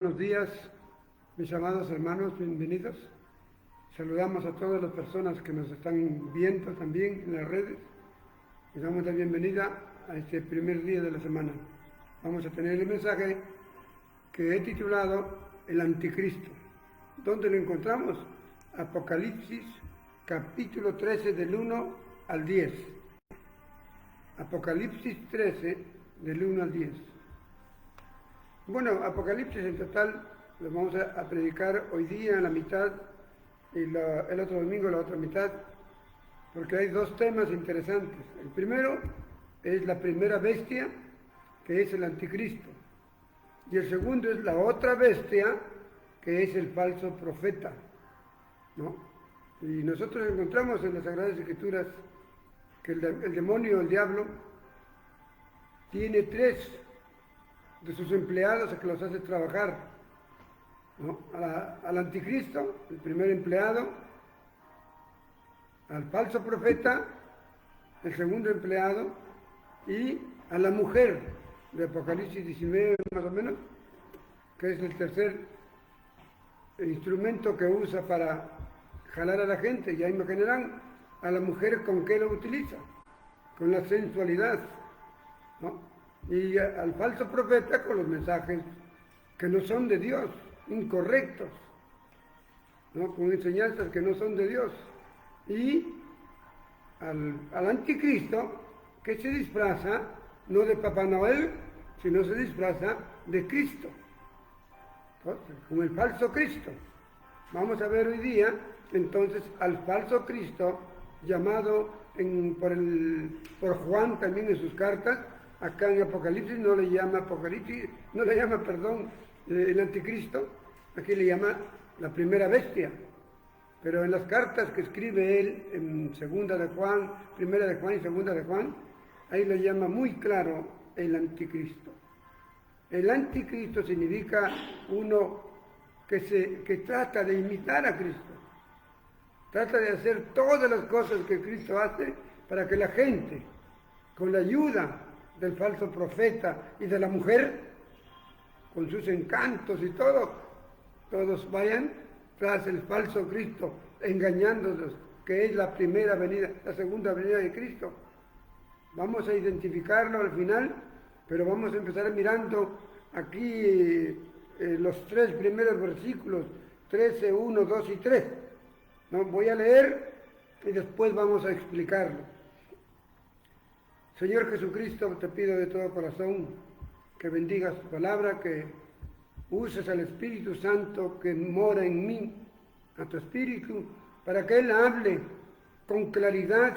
Buenos días, mis amados hermanos, bienvenidos. Saludamos a todas las personas que nos están viendo también en las redes. Les damos la bienvenida a este primer día de la semana. Vamos a tener el mensaje que he titulado El Anticristo. ¿Dónde lo encontramos? Apocalipsis, capítulo 13, del 1 al 10. Apocalipsis 13, del 1 al 10. Bueno, Apocalipsis en total lo vamos a predicar hoy día en la mitad y el otro domingo la otra mitad, porque hay dos temas interesantes. El primero es la primera bestia, que es el anticristo, y el segundo es la otra bestia, que es el falso profeta, ¿no? Y nosotros encontramos en las Sagradas Escrituras que el demonio, el diablo, tiene tres de sus empleados a que los hace trabajar, ¿no? Al anticristo, el primer empleado, al falso profeta, el segundo empleado, y a la mujer de Apocalipsis 19 más o menos, que es el tercer instrumento que usa para jalar a la gente. Ya imaginarán a la mujer con qué lo utiliza, con la sensualidad, ¿no? Y al falso profeta con los mensajes que no son de Dios, incorrectos, ¿no? Con enseñanzas que no son de Dios. Y al anticristo, que se disfraza no de Papá Noel, sino se disfraza de Cristo, entonces, con el falso Cristo. Vamos a ver hoy día entonces al falso Cristo, llamado por Juan también en sus cartas. Acá en Apocalipsis no le llama el anticristo, aquí le llama la primera bestia. Pero en las cartas que escribe él, en segunda de Juan, primera de Juan y segunda de Juan, ahí lo llama muy claro el anticristo. El anticristo significa uno que trata de imitar a Cristo, trata de hacer todas las cosas que Cristo hace para que la gente, con la ayuda del falso profeta y de la mujer, con sus encantos y todo, todos vayan tras el falso Cristo, engañándolos, que es la primera venida, la segunda venida de Cristo. Vamos a identificarlo al final, pero vamos a empezar mirando aquí los tres primeros versículos, 13, 1, 2 y 3. ¿No? Voy a leer y después vamos a explicarlo. Señor Jesucristo, te pido de todo corazón que bendigas tu palabra, que uses al Espíritu Santo que mora en mí, a tu Espíritu, para que Él hable con claridad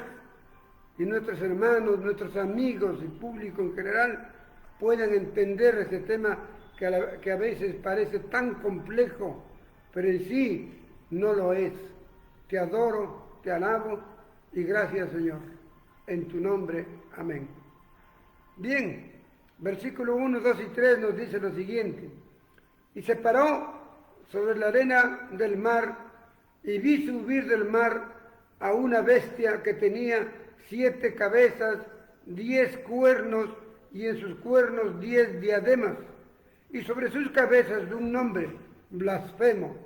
y nuestros hermanos, nuestros amigos y público en general puedan entender este tema que a veces parece tan complejo, pero en sí no lo es. Te adoro, te alabo y gracias, Señor. En tu nombre, amén. Bien, versículo 1, 2 y 3 nos dice lo siguiente. Y se paró sobre la arena del mar y vi subir del mar a una bestia que tenía 7 cabezas, 10 cuernos y en sus cuernos 10 diademas y sobre sus cabezas un nombre, blasfemo.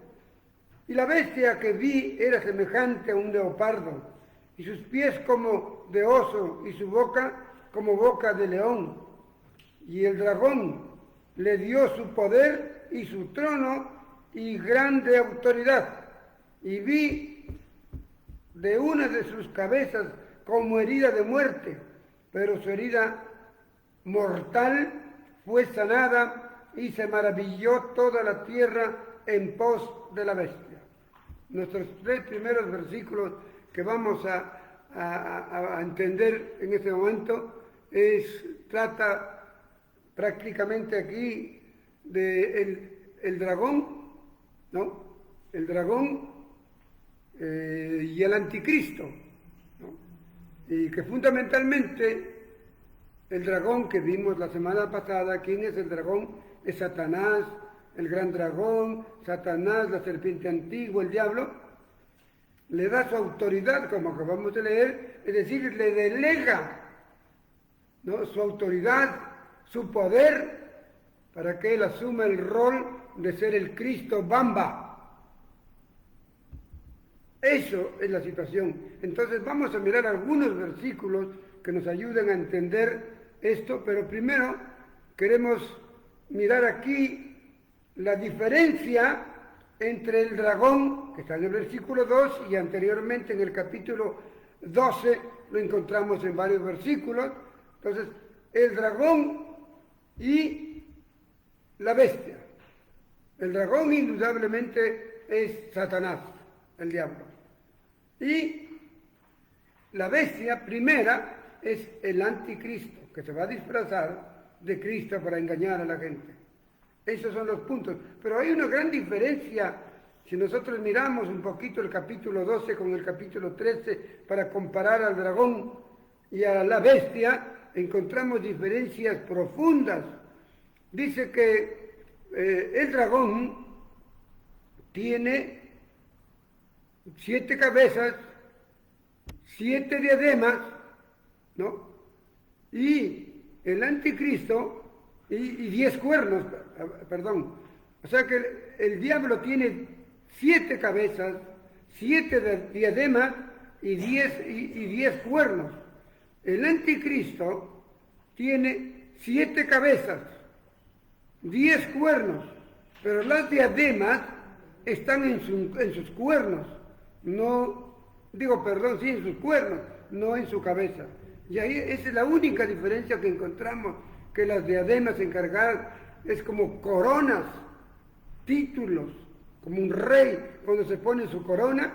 Y la bestia que vi era semejante a un leopardo, y sus pies como de oso, y su boca como boca de león. Y el dragón le dio su poder y su trono y grande autoridad. Y vi de una de sus cabezas como herida de muerte, pero su herida mortal fue sanada y se maravilló toda la tierra en pos de la bestia. Nuestros 3 primeros versículos que vamos a entender en este momento trata prácticamente aquí de el dragón, ¿no? El dragón y el anticristo, ¿no? Y que fundamentalmente el dragón que vimos la semana pasada, ¿quién es el dragón? Es Satanás, el gran dragón, Satanás, la serpiente antigua, el diablo. Le da su autoridad, como acabamos de leer, es decir, le delega, ¿no?, su autoridad, su poder, para que él asuma el rol de ser el Cristo Bamba. Eso es la situación. Entonces vamos a mirar algunos versículos que nos ayuden a entender esto, pero primero queremos mirar aquí la diferencia entre el dragón, que está en el versículo 2, y anteriormente en el capítulo 12 lo encontramos en varios versículos. Entonces, el dragón y la bestia. El dragón indudablemente es Satanás, el diablo. Y la bestia primera es el anticristo, que se va a disfrazar de Cristo para engañar a la gente. Esos son los puntos. Pero hay una gran diferencia. Si nosotros miramos un poquito el capítulo 12 con el capítulo 13 para comparar al dragón y a la bestia, encontramos diferencias profundas. Dice que el dragón tiene 7 cabezas, 7 diademas, ¿no? Y el anticristo y 10 cuernos, perdón. O sea que el diablo tiene 7 cabezas, 7 diademas y 10 cuernos. El anticristo tiene 7 cabezas, 10 cuernos, pero las diademas están en sus cuernos, en sus cuernos, no en su cabeza. Y ahí esa es la única diferencia que encontramos, que las diademas encargadas es como coronas, títulos, como un rey cuando se pone su corona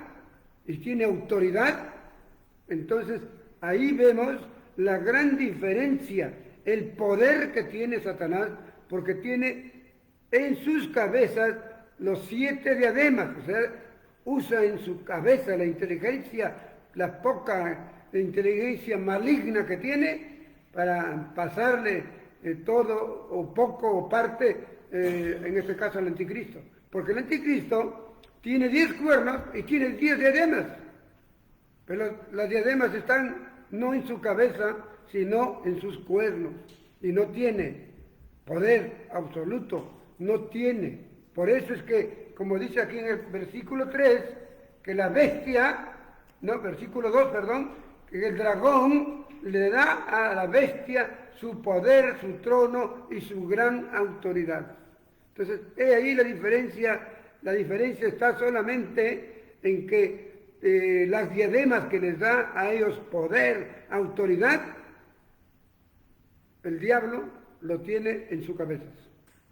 y tiene autoridad. Entonces ahí vemos la gran diferencia, el poder que tiene Satanás, porque tiene en sus cabezas los 7 diademas, o sea, usa en su cabeza la inteligencia, la poca inteligencia maligna que tiene para pasarle todo o poco o parte, en este caso al anticristo. Porque el anticristo tiene 10 cuernos y tiene 10 diademas, pero las diademas están no en su cabeza, sino en sus cuernos, y no tiene poder absoluto, no tiene. Por eso es que, como dice aquí en el versículo 3, que la bestia, versículo 2, perdón, que el dragón le da a la bestia su poder, su trono y su gran autoridad. Entonces, ahí la diferencia está solamente en que las diademas que les da a ellos poder, autoridad, el diablo lo tiene en sus cabezas,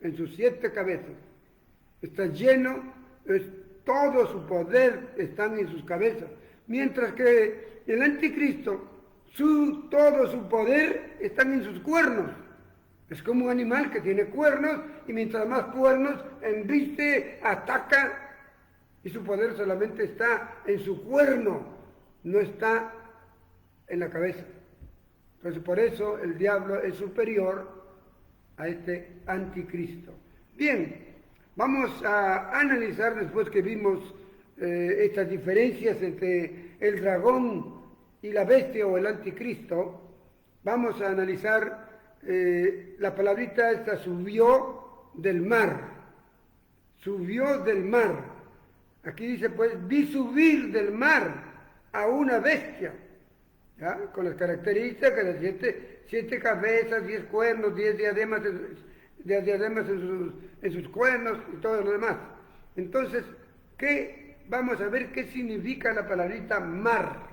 en sus 7 cabezas. Está lleno, todo su poder está en sus cabezas. Mientras que el anticristo, todo su poder están en sus cuernos. Es como un animal que tiene cuernos y mientras más cuernos embiste, ataca, y su poder solamente está en su cuerno, no está en la cabeza. Entonces por eso el diablo es superior a este anticristo. Bien, vamos a analizar, después que vimos estas diferencias entre el dragón y la bestia o el anticristo, vamos a analizar la palabrita esta, subió del mar. Subió del mar. Aquí dice, pues, vi subir del mar a una bestia, ¿ya? Con las características de 7 cabezas, 10 cuernos, 10 diademas, en sus cuernos y todo lo demás. Entonces, vamos a ver qué significa la palabrita mar.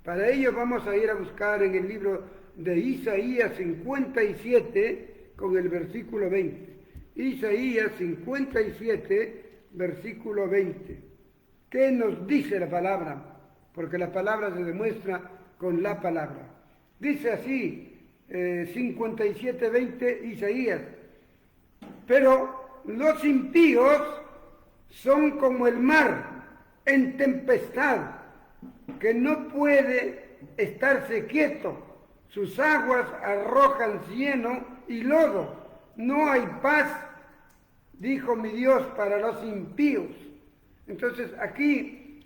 Para ello vamos a ir a buscar en el libro de Isaías 57 con el versículo 20. Isaías 57, versículo 20. ¿Qué nos dice la palabra? Porque la palabra se demuestra con la palabra. Dice así, 57, 20, Isaías: pero los impíos son como el mar en tempestad, que no puede estarse quieto. Sus aguas arrojan cieno y lodo. No hay paz, dijo mi Dios, para los impíos. Entonces aquí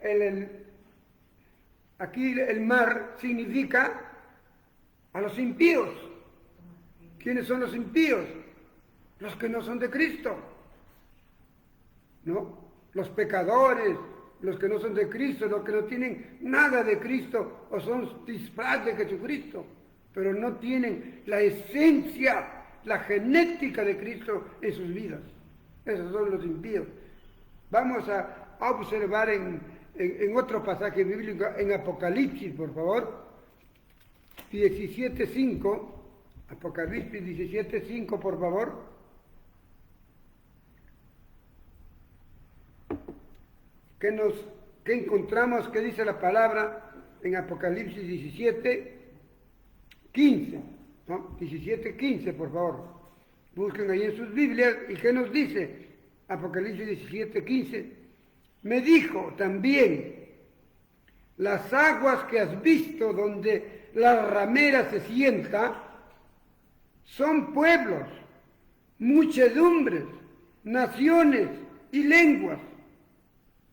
el mar significa a los impíos. ¿Quiénes son los impíos? los que no son de Cristo, ¿no? Los pecadores, los que no son de Cristo, los que no tienen nada de Cristo o son disfraz de Jesucristo, pero no tienen la esencia, la genética de Cristo en sus vidas. Esos son los impíos. Vamos a observar en otro pasaje bíblico, en Apocalipsis, por favor, 17:5, Apocalipsis 17:5, por favor. ¿Qué encontramos? ¿Qué dice la palabra en Apocalipsis 17:15? ¿No? 17:15, por favor. Busquen ahí en sus Biblias. ¿Y qué nos dice? Apocalipsis 17:15. Me dijo también, las aguas que has visto donde la ramera se sienta son pueblos, muchedumbres, naciones y lenguas.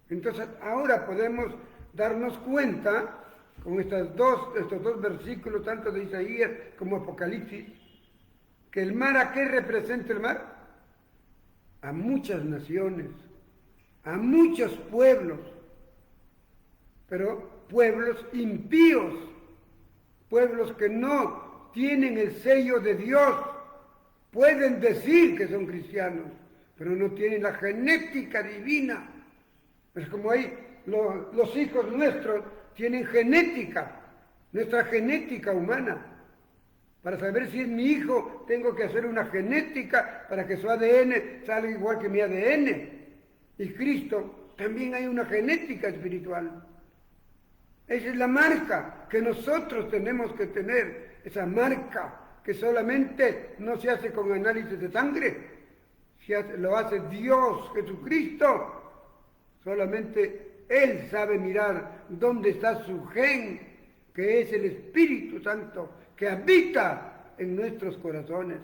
Entonces ahora podemos darnos cuenta con estos dos versículos, tanto de Isaías como Apocalipsis, que el mar, ¿a qué representa el mar? A muchas naciones, a muchos pueblos, pero pueblos impíos, pueblos que no tienen el sello de Dios, pueden decir que son cristianos, pero no tienen la genética divina. Es como ahí los hijos nuestros tienen genética, nuestra genética humana. Para saber si es mi hijo, tengo que hacer una genética para que su ADN salga igual que mi ADN. Y Cristo, también hay una genética espiritual. Esa es la marca que nosotros tenemos que tener, esa marca que solamente no se hace con análisis de sangre, lo hace Dios, Jesucristo. Solamente Él sabe mirar dónde está su gen, que es el Espíritu Santo, que habita en nuestros corazones.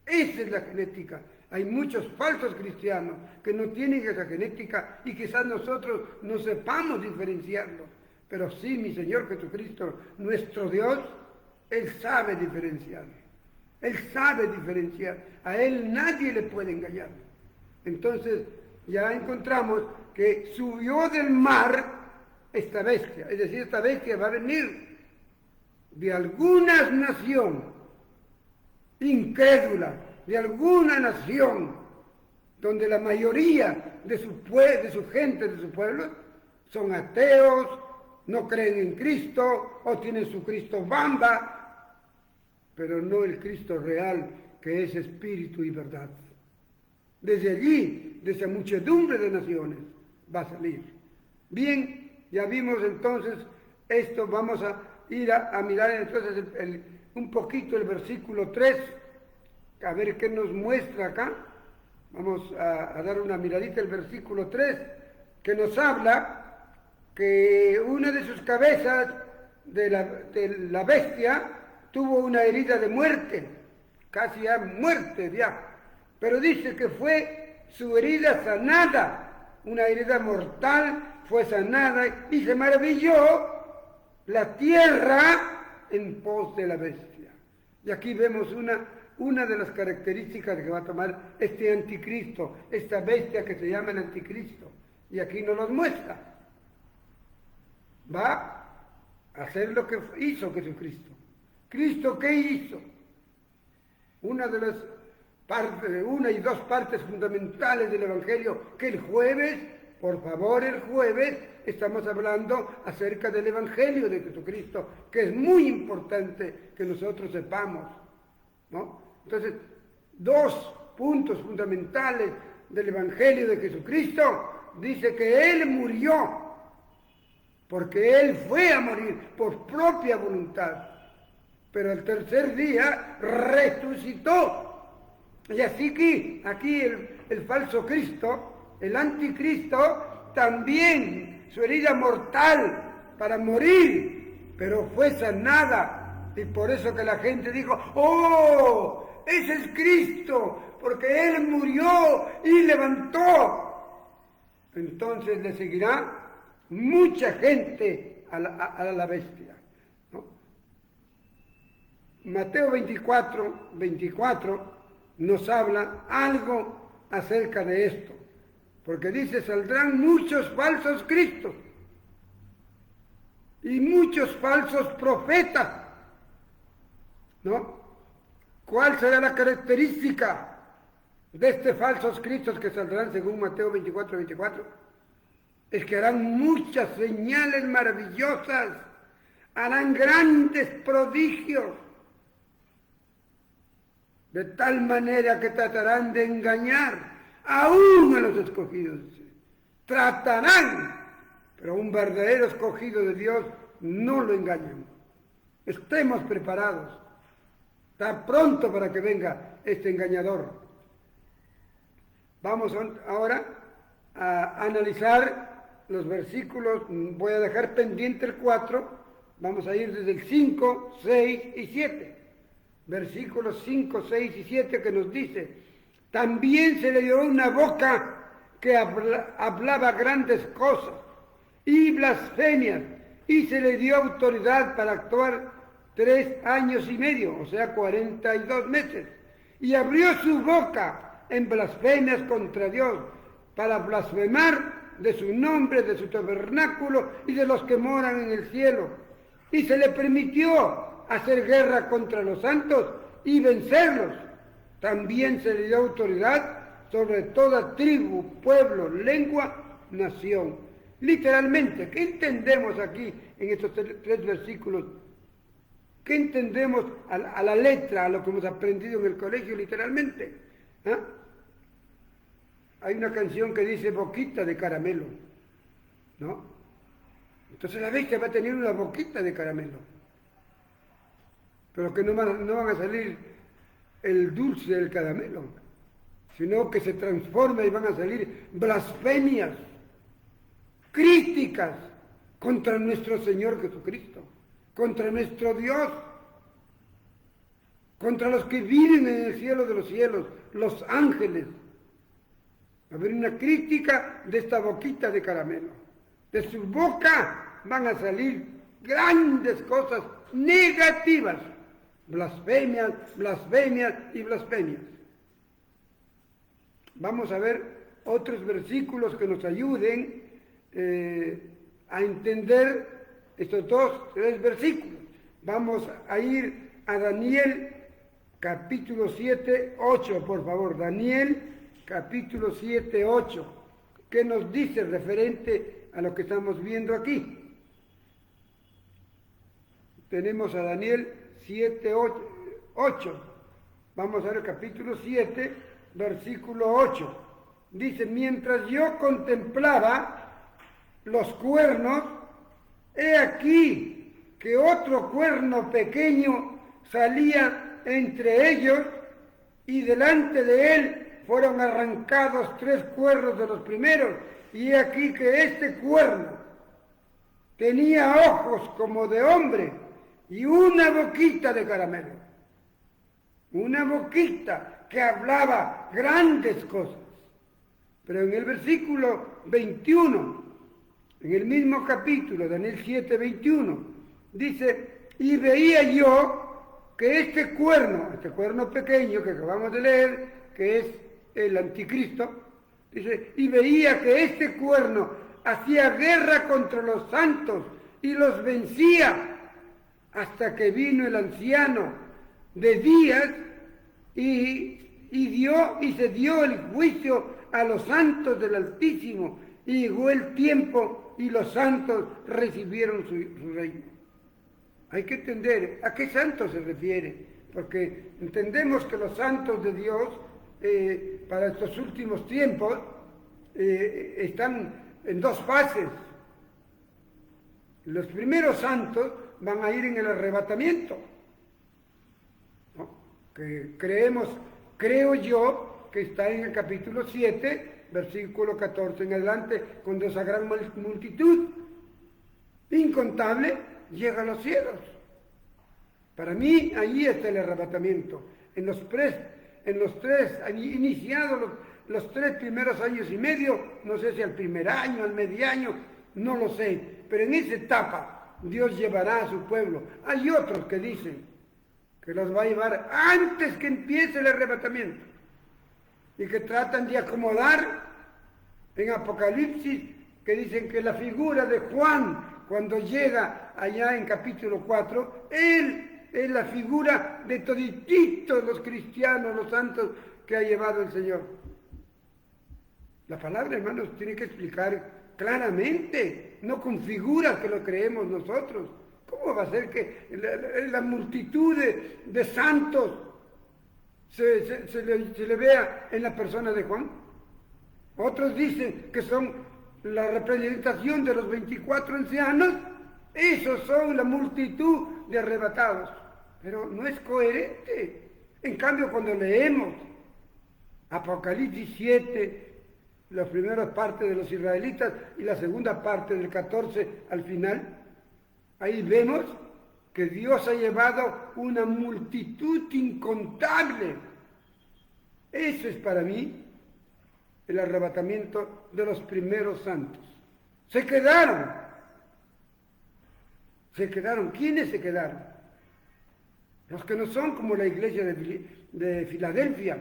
Esa es la genética. Hay muchos falsos cristianos que no tienen esa genética y quizás nosotros no sepamos diferenciarlo. Pero sí, mi Señor Jesucristo, nuestro Dios, Él sabe diferenciar. Él sabe diferenciar. A Él nadie le puede engañar. Entonces, ya encontramos que subió del mar esta bestia. Es decir, esta bestia va a venir de alguna nación incrédula, de alguna nación donde la mayoría de su gente, de su pueblo, son ateos, no creen en Cristo o tienen su Cristo bamba, pero no el Cristo real, que es espíritu y verdad. Desde allí, de esa muchedumbre de naciones, va a salir. Bien, ya vimos entonces esto. Vamos a ir a mirar entonces un poquito el versículo 3, a ver qué nos muestra acá. Vamos a dar una miradita al versículo 3, que nos habla que una de sus cabezas de la bestia tuvo una herida de muerte, casi a muerte ya. Pero dice que fue su herida sanada, una herida mortal, fue sanada y se maravilló la tierra en pos de la bestia. Y aquí vemos una de las características que va a tomar este anticristo, esta bestia que se llama el anticristo. Y aquí nos los muestra. Va a hacer lo que hizo Jesucristo. ¿Cristo qué hizo? Una y dos partes fundamentales del Evangelio, que el jueves, por favor, el jueves, estamos hablando acerca del Evangelio de Jesucristo, que es muy importante que nosotros sepamos, ¿no? Entonces, dos puntos fundamentales del Evangelio de Jesucristo, dice que Él murió, porque Él fue a morir por propia voluntad, pero al tercer día resucitó. Y así que aquí el falso Cristo, el anticristo, también su herida mortal para morir, pero fue sanada. Y por eso que la gente dijo, ¡oh! Ese es Cristo, porque Él murió y levantó. Entonces le seguirá mucha gente a la bestia, ¿no? Mateo 24, nos habla algo acerca de esto. Porque dice, saldrán muchos falsos cristos y muchos falsos profetas, ¿no? ¿Cuál será la característica de estos falsos cristos que saldrán según Mateo 24:24? Es que harán muchas señales maravillosas, harán grandes prodigios, de tal manera que tratarán de engañar aún a los escogidos. Tratarán, pero un verdadero escogido de Dios no lo engañan. Estemos preparados. Está pronto para que venga este engañador. Vamos ahora a analizar los versículos. Voy a dejar pendiente el 4. Vamos a ir desde el 5, 6 y 7. Versículos 5, 6 y 7 que nos dice: también se le dio una boca que hablaba grandes cosas y blasfemias, y se le dio autoridad para actuar 3 años y medio, o sea 42 meses, y abrió su boca en blasfemias contra Dios, para blasfemar de su nombre, de su tabernáculo y de los que moran en el cielo. Y se le permitió hacer guerra contra los santos y vencerlos. También se le dio autoridad sobre toda tribu, pueblo, lengua, nación. Literalmente, ¿qué entendemos aquí en estos 3 versículos? ¿Qué entendemos a la letra, a lo que hemos aprendido en el colegio literalmente? ¿Ah? Hay una canción que dice boquita de caramelo, ¿no? Entonces la bestia va a tener una boquita de caramelo, pero que no van a salir el dulce del caramelo, sino que se transforma y van a salir blasfemias, críticas contra nuestro Señor Jesucristo, contra nuestro Dios, contra los que viven en el cielo de los cielos, los ángeles. Va a haber una crítica de esta boquita de caramelo. De su boca van a salir grandes cosas negativas, blasfemias, blasfemias y blasfemias. Vamos a ver otros versículos que nos ayuden a entender estos 3 versículos. Vamos a ir a Daniel capítulo 7, 8, por favor. Daniel capítulo 7, 8. ¿Qué nos dice referente a lo que estamos viendo aquí? Tenemos a Daniel 7, 8. Vamos a ver el capítulo 7, versículo 8. Dice, mientras yo contemplaba los cuernos, he aquí que otro cuerno pequeño salía entre ellos, y delante de él fueron arrancados 3 cuernos de los primeros, y he aquí que este cuerno tenía ojos como de hombre y una boquita de caramelo, una boquita que hablaba grandes cosas. Pero en el versículo 21, en el mismo capítulo, Daniel 7, 21, dice, y veía yo que este cuerno pequeño que acabamos de leer, que es el anticristo, dice, y veía que este cuerno hacía guerra contra los santos y los vencía, hasta que vino el anciano de días y se dio el juicio a los santos del Altísimo, y llegó el tiempo y los santos recibieron su reino. Hay que entender a qué santos se refiere, porque entendemos que los santos de Dios para estos últimos tiempos están en 2 fases. Los primeros santos van a ir en el arrebatamiento, ¿no? Que creo yo que está en el capítulo 7, versículo 14 en adelante, cuando esa gran multitud incontable llega a los cielos. Para mí, allí está el arrebatamiento. En los 3 iniciados los 3 primeros años y medio, no sé si al primer año, al medio año, no lo sé, pero en esa etapa Dios llevará a su pueblo. Hay otros que dicen que los va a llevar antes que empiece el arrebatamiento y que tratan de acomodar en Apocalipsis, que dicen que la figura de Juan, cuando llega allá en capítulo 4, él es la figura de todititos los cristianos, los santos que ha llevado el Señor. La palabra, hermanos, tiene que explicar claramente, no con figuras que lo creemos nosotros. ¿Cómo va a ser que la multitud de santos se le vea en la persona de Juan? Otros dicen que son la representación de los 24 ancianos, esos son la multitud de arrebatados, pero no es coherente. En cambio, cuando leemos Apocalipsis 7, la primera parte de los israelitas y la segunda parte del 14 al final, ahí vemos que Dios ha llevado una multitud incontable. Eso es para mí el arrebatamiento de los primeros santos. Se quedaron. ¿Quiénes se quedaron? Los que no son como la iglesia de Filadelfia.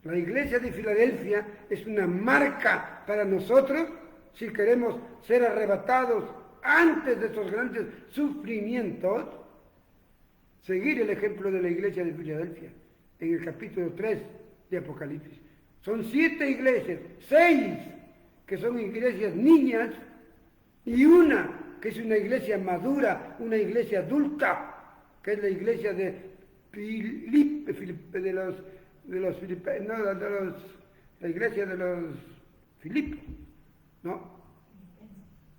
La iglesia de Filadelfia es una marca para nosotros si queremos ser arrebatados antes de estos grandes sufrimientos. Seguir el ejemplo de la iglesia de Filadelfia en el capítulo 3 de Apocalipsis. Son 7 iglesias, 6 que son iglesias niñas y una que es una iglesia madura, una iglesia adulta, que es la iglesia de la iglesia de los Filipos, ¿no?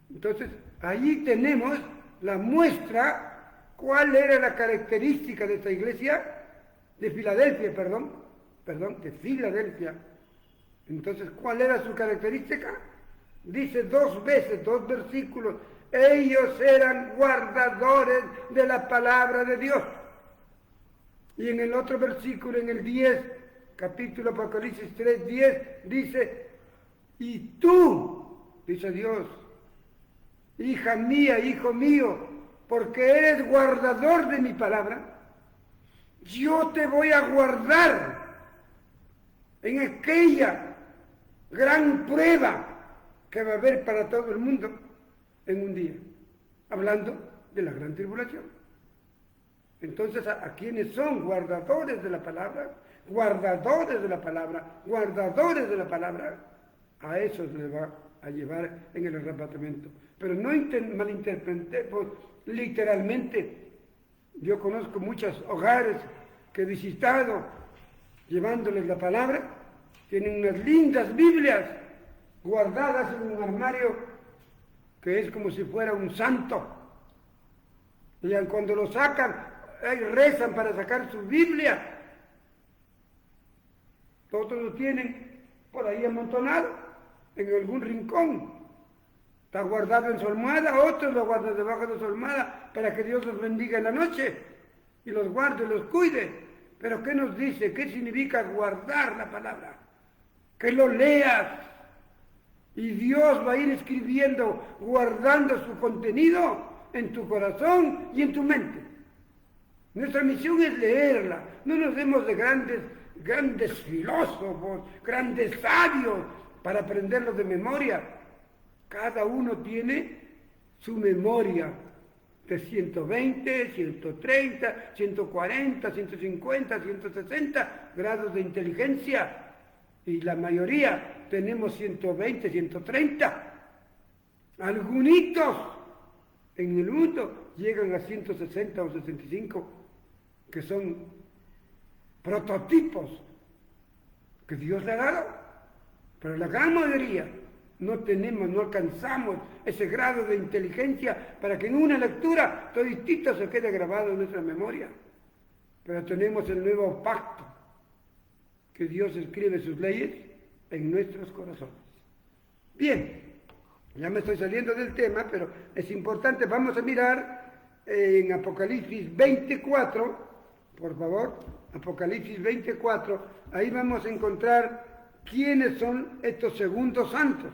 Entonces, allí tenemos la muestra, cuál era la característica de esta iglesia de Filadelfia, de Filadelfia. Entonces, ¿cuál era su característica? Dice 2 veces, 2 versículos, ellos eran guardadores de la palabra de Dios. Y en el otro versículo, en el 10, capítulo Apocalipsis 3, 10, dice, y tú, dice Dios, hija mía, hijo mío, porque eres guardador de mi palabra, yo te voy a guardar en aquella gran prueba que va a haber para todo el mundo en un día, hablando de la gran tribulación. Entonces, ¿a quiénes son guardadores de la palabra? Guardadores de la palabra, guardadores de la palabra, a esos les va a llevar en el arrebatamiento. Pero no malinterpretemos literalmente. Yo conozco muchos hogares que he visitado llevándoles la palabra, tienen unas lindas Biblias guardadas en un armario que es como si fuera un santo. Y cuando lo sacan, rezan para sacar su Biblia. Todos lo tienen por ahí amontonado en algún rincón. Está guardado en su almohada, otros lo guardan debajo de su almohada para que Dios los bendiga en la noche y los guarde, los cuide. Pero ¿qué nos dice? ¿Qué significa guardar la palabra? Que lo leas y Dios va a ir escribiendo, guardando su contenido en tu corazón y en tu mente. Nuestra misión es leerla. No nos demos de grandes filósofos, grandes sabios para aprenderlo de memoria. Cada uno tiene su memoria de 120, 130, 140, 150, 160 grados de inteligencia. Y la mayoría tenemos 120, 130. Algunitos en el mundo llegan a 160 o 65, que son prototipos que Dios le ha dado. Pero la gran mayoría no alcanzamos ese grado de inteligencia para que en una lectura toditito se quede grabado en nuestra memoria. Pero tenemos el nuevo pacto, que Dios escribe sus leyes en nuestros corazones. Bien, ya me estoy saliendo del tema, pero es importante. Vamos a mirar en Apocalipsis 24, por favor, Apocalipsis 24, ahí vamos a encontrar quiénes son estos segundos santos.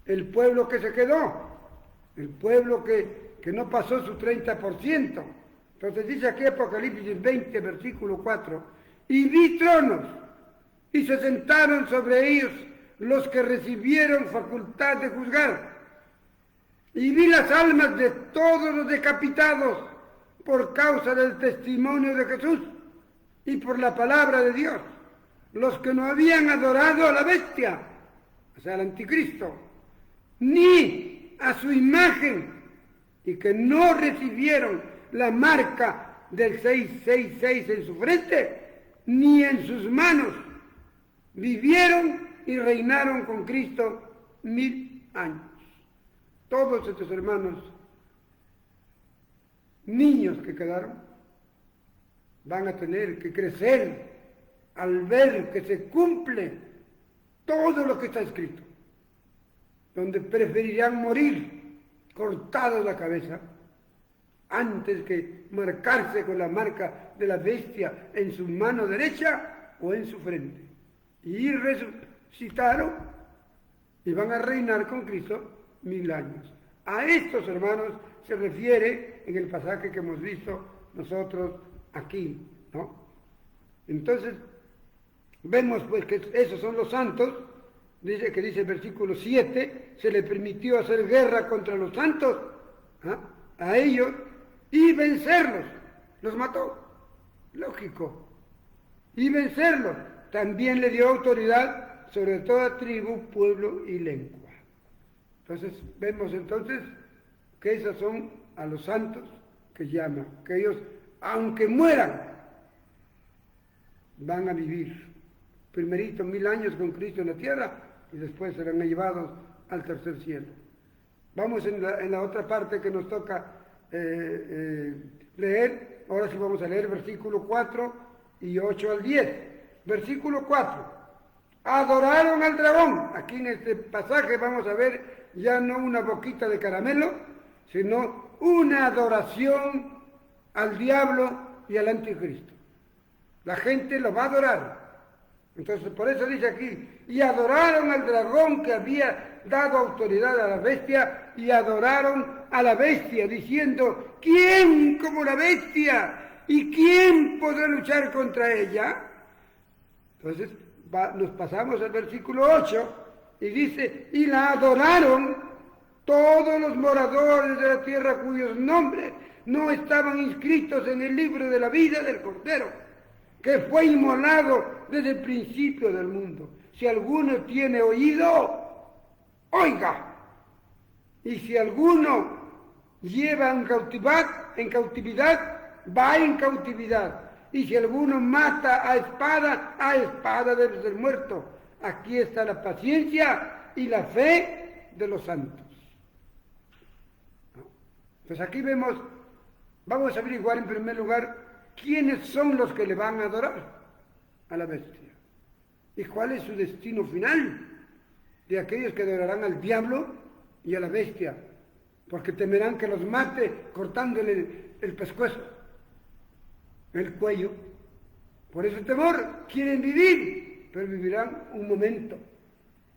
El pueblo que se quedó, el pueblo que no pasó su 30%, Entonces dice aquí Apocalipsis 20, versículo 4, y vi tronos, y se sentaron sobre ellos los que recibieron facultad de juzgar. Y vi las almas de todos los decapitados por causa del testimonio de Jesús y por la palabra de Dios, los que no habían adorado a la bestia, o sea, al anticristo, ni a su imagen, y que no recibieron la marca del 666 en su frente, ni en sus manos, vivieron y reinaron con Cristo 1000 años. Todos estos hermanos, niños que quedaron, van a tener que crecer al ver que se cumple todo lo que está escrito, donde preferirán morir cortados la cabeza antes que marcarse con la marca de la bestia en su mano derecha o en su frente. Y resucitaron y van a reinar con Cristo 1000 años. A estos hermanos se refiere en el pasaje que hemos visto nosotros aquí, ¿no? Entonces, vemos pues que esos son los santos. Dice el versículo 7, se le permitió hacer guerra contra los santos, a ellos, y vencerlos. Los mató, lógico. Y vencerlos. También le dio autoridad sobre toda tribu, pueblo y lengua. Entonces, vemos entonces que esos son a los santos que llama, que ellos, aunque mueran, van a vivir primerito 1000 años con Cristo en la tierra y después serán llevados al tercer cielo. Vamos en la otra parte que nos toca leer. Ahora sí vamos a leer versículo 4 y 8 al 10. Versículo 4. Adoraron al dragón. Aquí en este pasaje vamos a ver ya no una boquita de caramelo, sino una adoración al diablo y al anticristo. La gente lo va a adorar. Entonces por eso dice aquí, y adoraron al dragón que había dado autoridad a la bestia, y adoraron a la bestia, diciendo, ¿quién como la bestia? ¿Y quién podrá luchar contra ella? Entonces nos pasamos al versículo 8, y dice, y la adoraron todos los moradores de la tierra cuyos nombres no estaban inscritos en el libro de la vida del Cordero, que fue inmolado desde el principio del mundo. Si alguno tiene oído, oiga. Y si alguno lleva en cautividad, va en cautividad. Y si alguno mata a espada debe ser muerto. Aquí está la paciencia y la fe de los santos. Pues aquí vamos a averiguar en primer lugar quiénes son los que le van a adorar a la bestia y cuál es su destino final de aquellos que adorarán al diablo y a la bestia, porque temerán que los mate cortándole el pescuezo, el cuello. Por ese temor quieren vivir, pero vivirán un momento,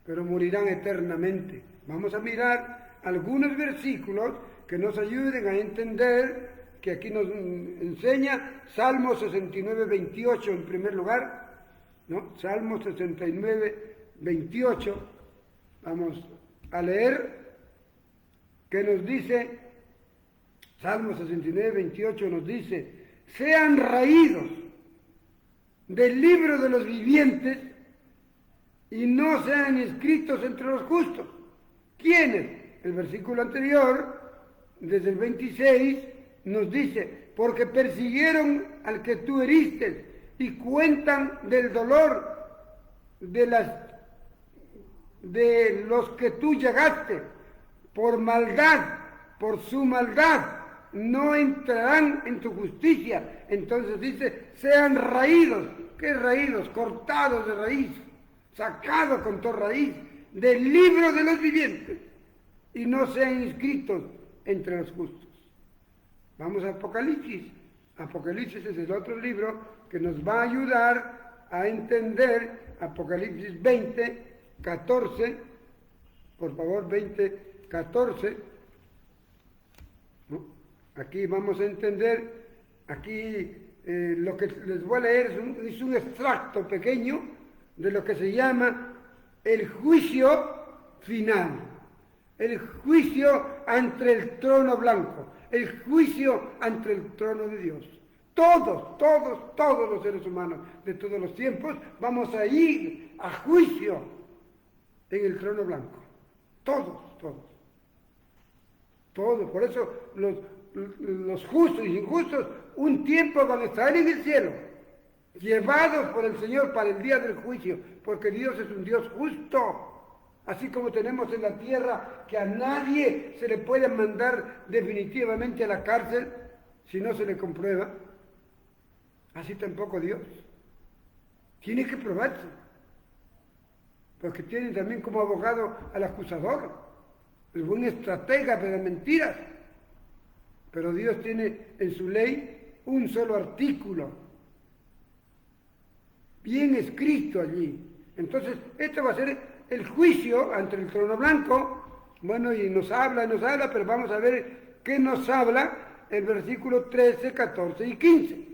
pero morirán eternamente. Vamos a mirar algunos versículos que nos ayuden a entender, que aquí nos enseña Salmo 69, 28 en primer lugar, ¿no? Salmo 69, 28, vamos a leer, que nos dice, Salmo 69, 28 nos dice, sean raídos del libro de los vivientes y no sean inscritos entre los justos. ¿Quiénes? El versículo anterior, desde el 26, nos dice, porque persiguieron al que tú heriste y cuentan del dolor de los que tú llegaste, por su maldad, no entrarán en tu justicia. Entonces dice, sean raídos. ¿Qué raídos? Cortados de raíz, sacados con toda raíz del libro de los vivientes y no sean inscritos entre los justos. Vamos a Apocalipsis. Apocalipsis es el otro libro que nos va a ayudar a entender Apocalipsis 20, 14, por favor, 20, 14. ¿No? Aquí vamos a entender Aquí lo que les voy a leer es un extracto pequeño de lo que se llama el juicio final, el juicio ante el trono blanco, el juicio ante el trono de Dios. Todos los seres humanos de todos los tiempos vamos a ir a juicio en el trono blanco. Todos. Por eso los justos y injustos un tiempo van a estar en el cielo, llevados por el Señor para el día del juicio, porque Dios es un Dios justo. Así como tenemos en la tierra que a nadie se le puede mandar definitivamente a la cárcel si no se le comprueba, así tampoco Dios. Tiene que probarse, porque tiene también como abogado al acusador. Es un estratega de las mentiras. Pero Dios tiene en su ley un solo artículo, bien escrito allí. Entonces, este va a ser el juicio ante el trono blanco. Bueno, y nos habla, pero vamos a ver qué nos habla el versículo 13, 14 y 15,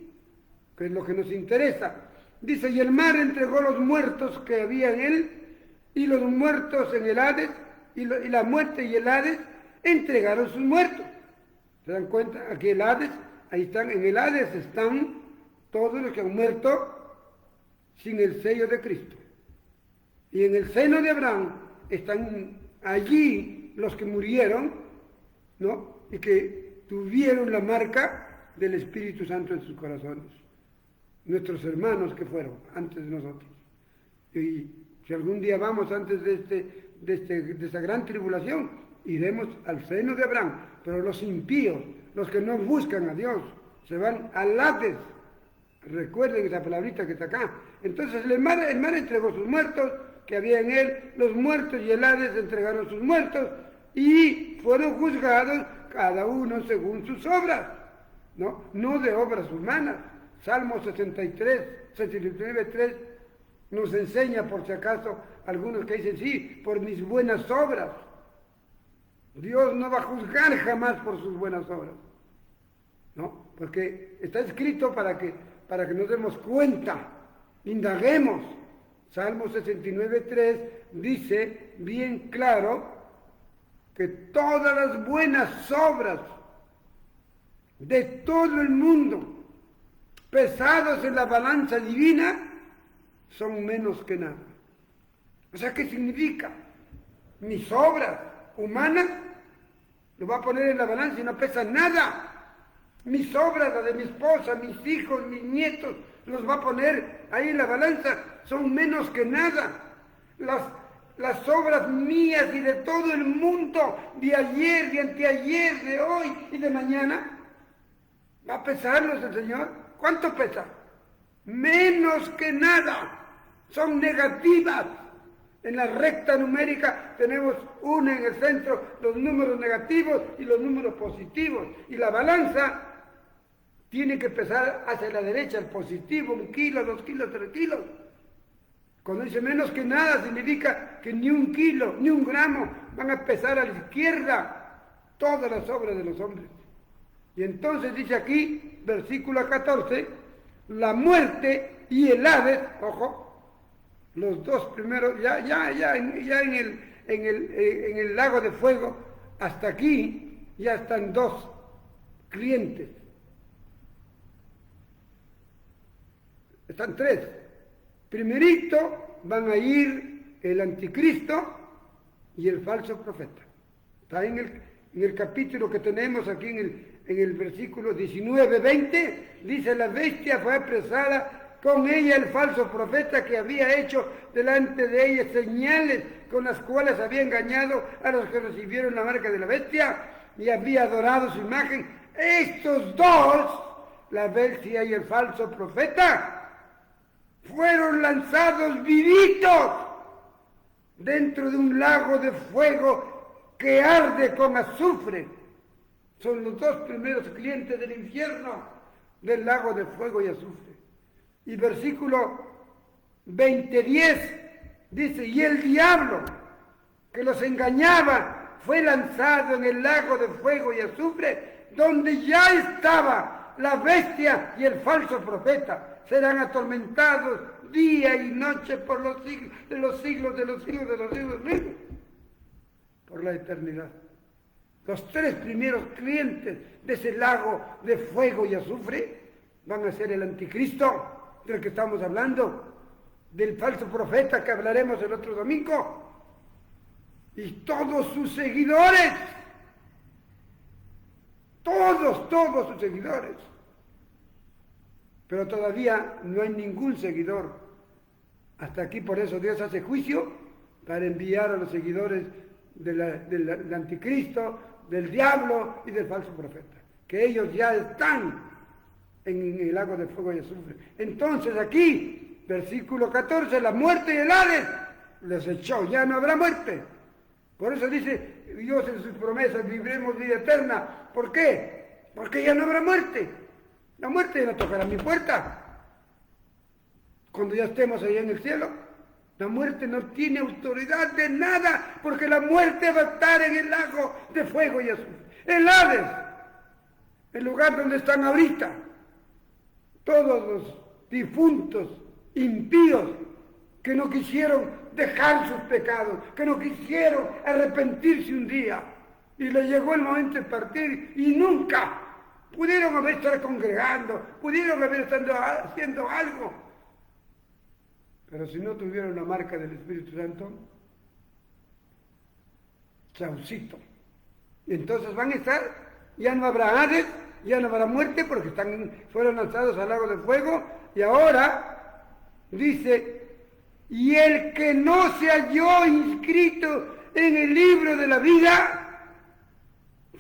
que es lo que nos interesa. Dice, y el mar entregó los muertos que había en él, y los muertos en el Hades, y la muerte y el Hades entregaron sus muertos. ¿Se dan cuenta? Aquí el Hades, ahí están, en el Hades están todos los que han muerto sin el sello de Cristo. Y en el seno de Abraham están allí los que murieron, ¿no? Y que tuvieron la marca del Espíritu Santo en sus corazones. Nuestros hermanos que fueron antes de nosotros. Y si algún día vamos antes de esta gran tribulación, iremos al seno de Abraham. Pero los impíos, los que no buscan a Dios, se van al Hades. Recuerden esa palabrita que está acá. Entonces el mar entregó sus muertos que había en él, los muertos y el Hades entregaron sus muertos y fueron juzgados cada uno según sus obras, no de obras humanas. Salmo 69:3 nos enseña, por si acaso, algunos que dicen, sí, por mis buenas obras. Dios no va a juzgar jamás por sus buenas obras, ¿no? Porque está escrito para que nos demos cuenta, indaguemos. Salmo 69:3 dice bien claro que todas las buenas obras de todo el mundo, pesados en la balanza divina, son menos que nada. O sea, ¿qué significa? Mis obras humanas lo va a poner en la balanza y no pesan nada. Mis obras, la de mi esposa, mis hijos, mis nietos, los va a poner ahí en la balanza, son menos que nada. Las obras mías y de todo el mundo, de ayer, de anteayer, de hoy y de mañana, ¿va a pesarlos el Señor? ¿Cuánto pesa? Menos que nada. Son negativas. En la recta numérica tenemos una en el centro, los números negativos y los números positivos. Y la balanza tiene que pesar hacia la derecha, el positivo, 1 kilo, 2 kilos, 3 kilos. Cuando dice menos que nada, significa que ni 1 kilo, ni 1 gramo van a pesar a la izquierda todas las obras de los hombres. Y entonces dice aquí, versículo 14, la muerte y el Hades, ojo, los dos primeros, ya en el lago de fuego, hasta aquí ya están 2 clientes. Están 3. Primerito van a ir el anticristo y el falso profeta. Está en el capítulo que tenemos aquí en el versículo 19-20, dice, la bestia fue apresada, con ella el falso profeta que había hecho delante de ella señales con las cuales había engañado a los que recibieron la marca de la bestia y había adorado su imagen. Estos dos, la bestia y el falso profeta, fueron lanzados vivitos dentro de un lago de fuego que arde con azufre. Son los 2 primeros clientes del infierno, del lago de fuego y azufre. Y versículo 20:10 dice, y el diablo que los engañaba fue lanzado en el lago de fuego y azufre, donde ya estaba la bestia y el falso profeta. Serán atormentados día y noche por los siglos de los siglos de los siglos de los siglos, por la eternidad. Los tres primeros clientes de ese lago de fuego y azufre van a ser el anticristo, del que estamos hablando, del falso profeta que hablaremos el otro domingo, y todos sus seguidores, todos sus seguidores. Pero todavía no hay ningún seguidor. Hasta aquí, por eso Dios hace juicio para enviar a los seguidores del anticristo, del diablo y del falso profeta, que ellos ya están en el lago de fuego y azufre. Entonces aquí, versículo 14, la muerte y el Hades les echó, ya no habrá muerte. Por eso dice Dios en sus promesas, viviremos vida eterna. ¿Por qué? Porque ya no habrá muerte. La muerte ya no tocará mi puerta. Cuando ya estemos allá en el cielo, la muerte no tiene autoridad de nada, porque la muerte va a estar en el lago de fuego y azufre. El Hades, el lugar donde están ahorita todos los difuntos impíos que no quisieron dejar sus pecados, que no quisieron arrepentirse un día, y le llegó el momento de partir y nunca pudieron haber estado congregando, pudieron haber estado haciendo algo. Pero si no tuvieron la marca del Espíritu Santo, chaucito. Y entonces van a estar, ya no habrá Hades, ya no habrá muerte, porque fueron lanzados al lago de fuego, y ahora dice, y el que no se halló inscrito en el libro de la vida,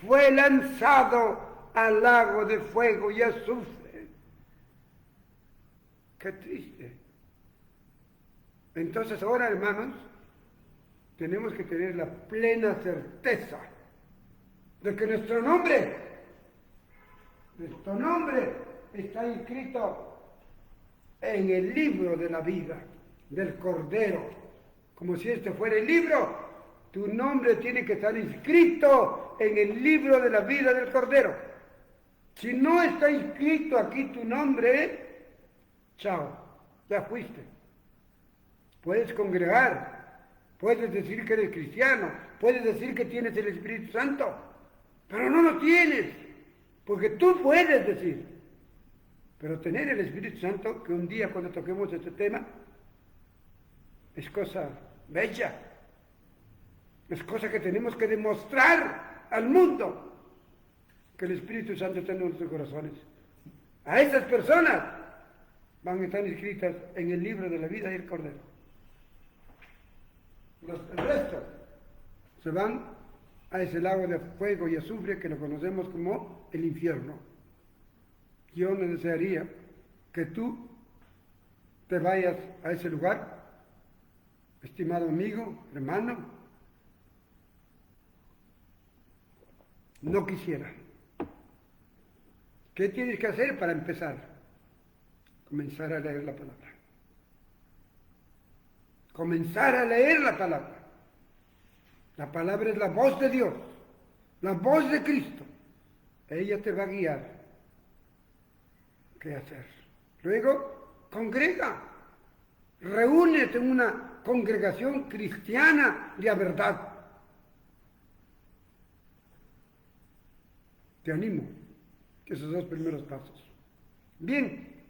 fue lanzado al lago de fuego y azufre. Qué triste. Entonces ahora, hermanos, tenemos que tener la plena certeza de que nuestro nombre está inscrito en el libro de la vida del Cordero. Como si este fuera el libro, tu nombre tiene que estar inscrito en el libro de la vida del Cordero. Si no está inscrito aquí tu nombre, chao, ya fuiste. Puedes congregar, puedes decir que eres cristiano, puedes decir que tienes el Espíritu Santo, pero no lo tienes, porque tú puedes decir. Pero tener el Espíritu Santo, que un día cuando toquemos este tema, es cosa bella, es cosa que tenemos que demostrar al mundo, que el Espíritu Santo está en nuestros corazones. A esas personas van a estar inscritas en el libro de la vida del Cordero. El resto se van a ese lago de fuego y azufre que lo conocemos como el infierno. Yo no desearía que tú te vayas a ese lugar, estimado amigo, hermano. No quisiera. ¿Qué tienes que hacer para empezar? Comenzar a leer la palabra. Comenzar a leer la palabra. La palabra es la voz de Dios, la voz de Cristo. Ella te va a guiar qué hacer. Luego, congrega. Reúnete en una congregación cristiana de verdad. Te animo a esos dos primeros pasos. Bien,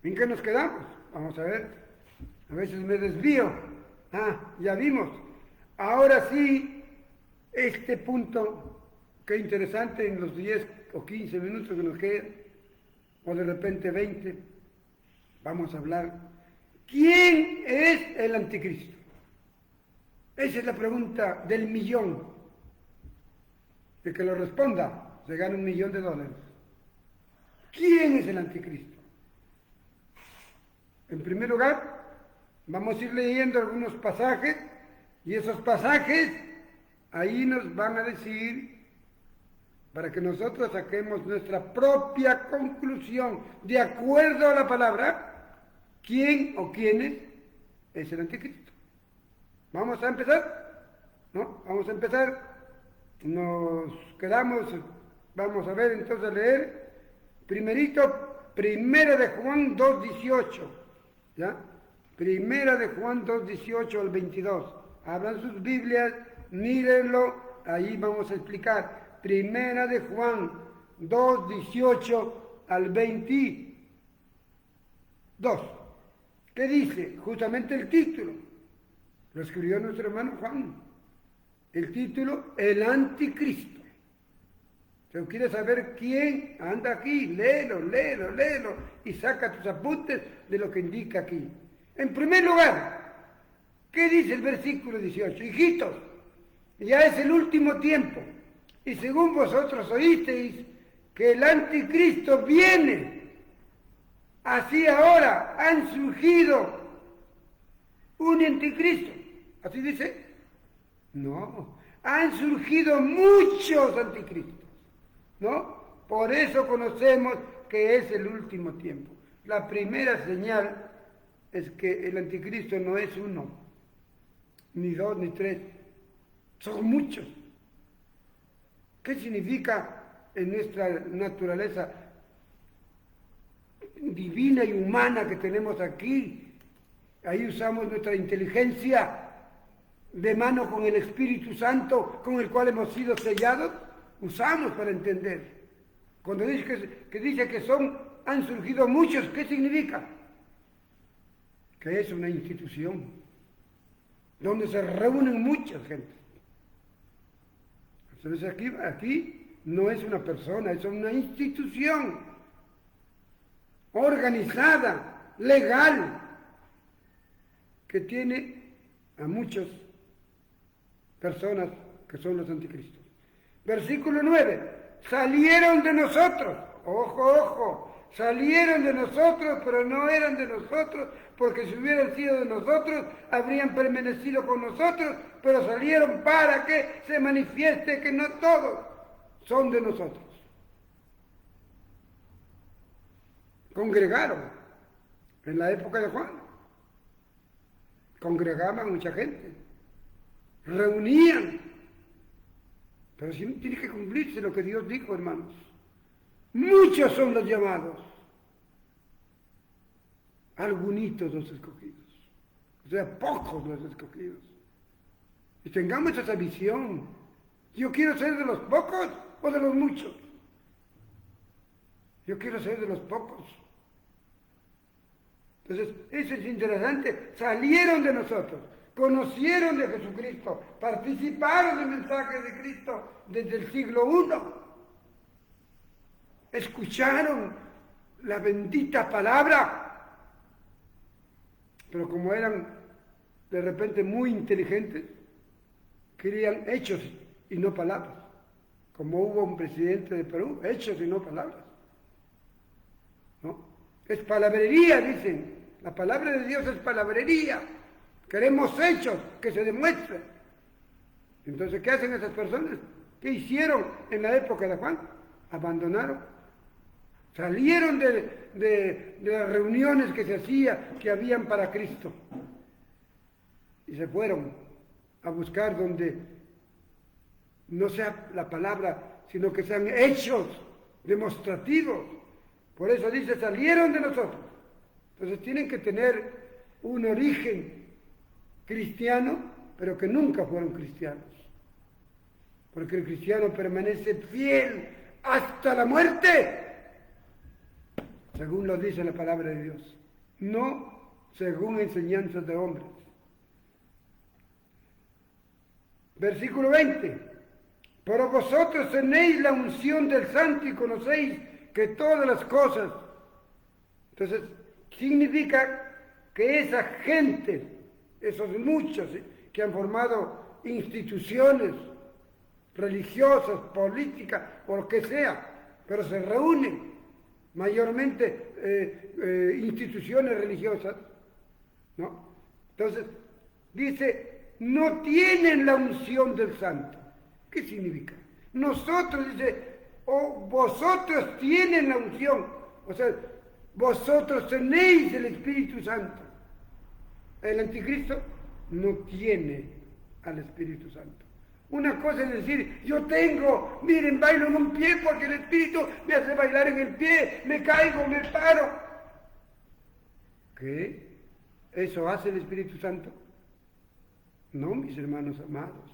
¿en qué nos quedamos? Vamos a ver. A veces me desvío. Ya vimos. Ahora sí, este punto, qué interesante, en los 10 o 15 minutos que nos quedan, o de repente 20, vamos a hablar. ¿Quién es el anticristo? Esa es la pregunta del millón. El que lo responda se gana $1.000.000. ¿Quién es el anticristo? En primer lugar, vamos a ir leyendo algunos pasajes, y esos pasajes ahí nos van a decir, para que nosotros saquemos nuestra propia conclusión de acuerdo a la palabra, quién o quiénes es el anticristo. ¿Vamos a empezar? ¿No? Vamos a empezar. Nos quedamos, vamos a ver entonces a leer Primera de Juan 2:18, ¿ya? Primera de Juan 2:18 al 22. Abran sus Biblias, mírenlo, ahí vamos a explicar. Primera de Juan 2:18 al 22. ¿Qué dice? Justamente el título. Lo escribió nuestro hermano Juan. El título, El Anticristo. Si quieres saber quién anda aquí, léelo y saca tus apuntes de lo que indica aquí. En primer lugar, ¿qué dice el versículo 18? Hijitos, ya es el último tiempo, y según vosotros oísteis que el anticristo viene, así ahora han surgido un anticristo. ¿Así dice? No, han surgido muchos anticristos, ¿no? Por eso conocemos que es el último tiempo. La primera señal es que el anticristo no es uno, ni dos, ni tres, son muchos. ¿Qué significa en nuestra naturaleza divina y humana que tenemos aquí? Ahí usamos nuestra inteligencia de mano con el Espíritu Santo con el cual hemos sido sellados, usamos para entender. Cuando dice que han surgido muchos, ¿qué significa? Que es una institución donde se reúnen muchas gentes. Entonces aquí no es una persona, es una institución organizada, legal, que tiene a muchas personas que son los anticristos. Versículo 9, salieron de nosotros, ojo, salieron de nosotros, pero no eran de nosotros, porque si hubieran sido de nosotros, habrían permanecido con nosotros, pero salieron para que se manifieste que no todos son de nosotros. Congregaron en la época de Juan, congregaban mucha gente, reunían, pero sí tiene que cumplirse lo que Dios dijo, hermanos. Muchos son los llamados, algunitos los escogidos, o sea, pocos los escogidos. Y tengamos esa visión. Yo quiero ser de los pocos o de los muchos. Yo quiero ser de los pocos. Entonces, eso es interesante. Salieron de nosotros, conocieron de Jesucristo, participaron del mensaje de Cristo desde el siglo I, escucharon la bendita palabra, pero como eran de repente muy inteligentes, querían hechos y no palabras, como hubo un presidente de Perú, hechos y no palabras, ¿no? Es palabrería, dicen. La palabra de Dios es palabrería. Queremos hechos que se demuestren. Entonces, ¿qué hacen esas personas? ¿Qué hicieron en la época de Juan? Abandonaron. Salieron de las reuniones que habían para Cristo. Y se fueron a buscar donde no sea la palabra, sino que sean hechos demostrativos. Por eso dice, salieron de nosotros. Entonces tienen que tener un origen cristiano, pero que nunca fueron cristianos. Porque el cristiano permanece fiel hasta la muerte, según lo dice la palabra de Dios, no según enseñanzas de hombres. Versículo 20. Pero vosotros tenéis la unción del Santo y conocéis que todas las cosas. Entonces, significa que esa gente, esos muchos que han formado instituciones religiosas, políticas, o lo que sea, pero se reúnen mayormente instituciones religiosas, ¿no? Entonces, dice, no tienen la unción del Santo. ¿Qué significa? Nosotros, dice, o vosotros tienen la unción, o sea, vosotros tenéis el Espíritu Santo. El anticristo no tiene al Espíritu Santo. Una cosa es decir, yo tengo, miren, bailo en un pie porque el Espíritu me hace bailar en el pie, me caigo, me paro. ¿Qué? ¿Eso hace el Espíritu Santo? No, mis hermanos amados.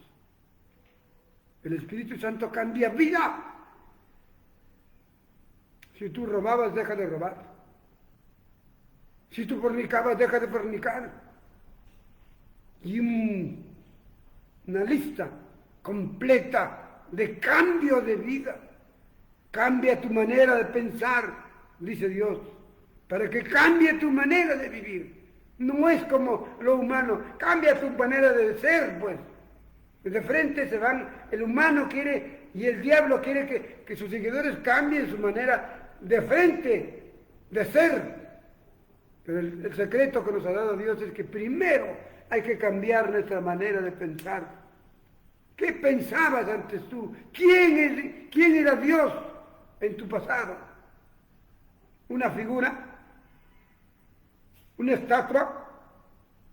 El Espíritu Santo cambia vida. Si tú robabas, deja de robar. Si tú fornicabas, deja de fornicar. Y una lista completa de cambio de vida. Cambia tu manera de pensar, dice Dios, para que cambie tu manera de vivir. No es como lo humano, cambia tu manera de ser, pues. De frente se van, el humano quiere y el diablo quiere que sus seguidores cambien su manera de frente, de ser. Pero el secreto que nos ha dado Dios es que primero hay que cambiar nuestra manera de pensar. ¿Qué pensabas antes tú? ¿Quién era Dios en tu pasado? ¿Una figura? ¿Una estatua?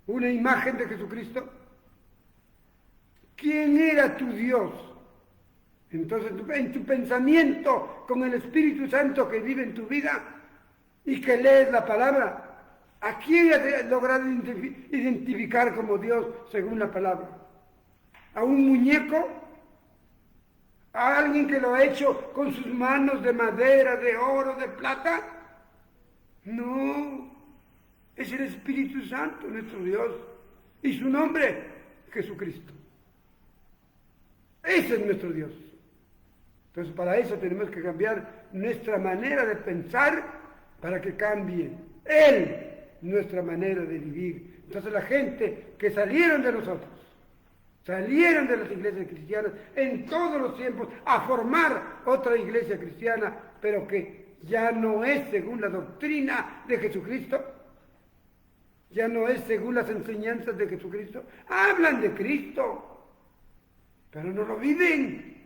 ¿Una imagen de Jesucristo? ¿Quién era tu Dios? Entonces, en tu pensamiento con el Espíritu Santo que vive en tu vida y que lees la palabra, ¿a quién has logrado identificar como Dios según la palabra? ¿A un muñeco? ¿A alguien que lo ha hecho con sus manos de madera, de oro, de plata? No, es el Espíritu Santo, nuestro Dios, y su nombre, Jesucristo. Ese es nuestro Dios. Entonces, para eso tenemos que cambiar nuestra manera de pensar para que cambie Él nuestra manera de vivir. Entonces, la gente que salieron de nosotros, salieron de las iglesias cristianas en todos los tiempos a formar otra iglesia cristiana, pero que ya no es según la doctrina de Jesucristo, ya no es según las enseñanzas de Jesucristo. Hablan de Cristo, pero no lo viven.